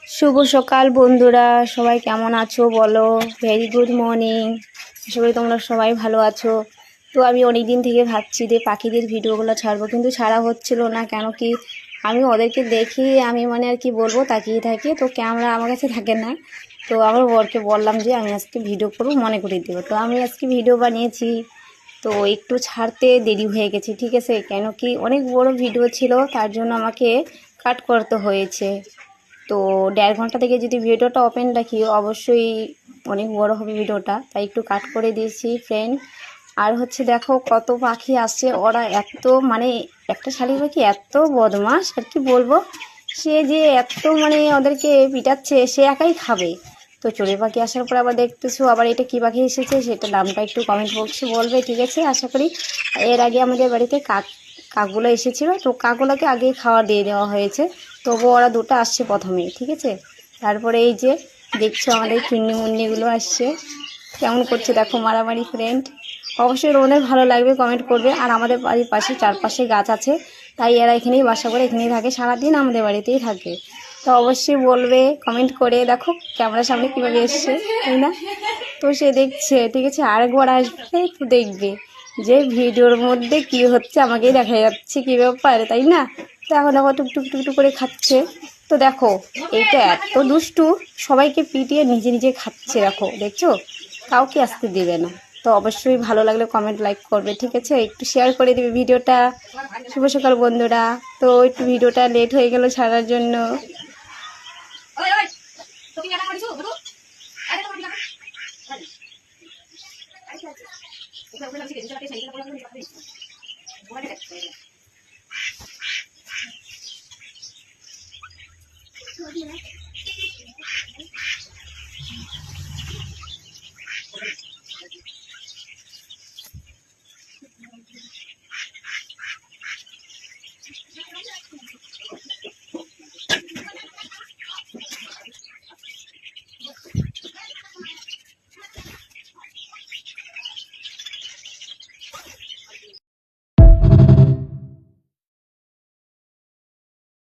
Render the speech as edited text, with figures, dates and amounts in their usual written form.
শুভ সকাল বন্ধুরা, সবাই কেমন আছো বলো? Very good morning. সবাই তোমরা সবাই ভালো আছো? তো আমি অনেক দিন থেকে ভাবছি যে পাখিদের ভিডিওগুলো ছাড়বো, কিন্তু ছাড়া হচ্ছিল না। কেন কি আমি ওদেরকে দেখি, আমি মানে আর কি বলবো, তাকিয়ে থাকি, তো ক্যামেরা আমার কাছে থাকে না। তো আমার বরকে বললাম যে আমি আজকে ভিডিও করবো, মনে করে দেবো। তো আমি আজকে ভিডিও বানিয়েছি, তো একটু ছাড়তে দেরি হয়ে গেছে, ঠিক আছে? কেন কি অনেক বড় ভিডিও ছিল, তার জন্য আমাকে কাট করতে হয়েছে। তো 1.5 ঘন্টা থেকে যদি ভিডিওটা ওপেন রাখি, অবশ্যই অনেক বড় হবে ভিডিওটা, তাই একটু কাট করে দিয়েছি ফ্রেন্ড। আর হচ্ছে দেখো কত পাখি আসছে, ওরা এত মানে একটা শালিক পাখি এত বদমাশ আর কি বলবো। সে যে এত মানে ওদেরকে পিটাচ্ছে, সে একাই খাবে। তো চড়ুই পাখি আসার পর আবার দেখতেছো, আবার এটা কী পাখি এসেছে সেটা নামটা একটু কমেন্ট বক্সে বলবে, ঠিক আছে? আশা করি। এর আগে আমাদের বাড়িতে কাকগুলো এসেছিলো, তো কাকগুলোকে আগে খাওয়া দিয়ে দেওয়া হয়েছে। তবু ওরা দুটো আসছে প্রথমেই, ঠিক আছে? তারপরে এই যে দেখছো আমাদের কিন্নি মুন্নিগুলো আসছে, কেমন করছে দেখো মারামারি ফ্রেন্ড। অবশ্যই ওদের ভালো লাগবে, কমেন্ট করবে। আর আমাদের বাড়ির পাশে চারপাশে গাছ আছে, তাই এরা এখানেই বাসা করে, এখানেই থাকে, সারাদিন আমাদের বাড়িতেই থাকে। তো অবশ্যই বলবে কমেন্ট করে। দেখো ক্যামেরার সামনে কীভাবে এসছে, তাই না? তো সে দেখছে, ঠিক আছে? আরেকবার আসবে তো দেখবে যে ভিডিওর মধ্যে কি হচ্ছে, আমাকেই দেখা যাচ্ছে, কী ব্যাপার, তাই না? তো এখন আবার টুকটুক টুকটুক করে খাচ্ছে। তো দেখো এইটা এত দুষ্টু, সবাইকে পিটিয়ে নিজে নিজে খাচ্ছে। দেখো, দেখছো? কাউকে আসতে দেবে না। তো অবশ্যই ভালো লাগলে কমেন্ট লাইক করবে, ঠিক আছে? একটু শেয়ার করে দেবে ভিডিওটা। শুভ সকাল বন্ধুরা। তো একটু ভিডিওটা লেট হয়ে গেল ছাড়ার জন্য।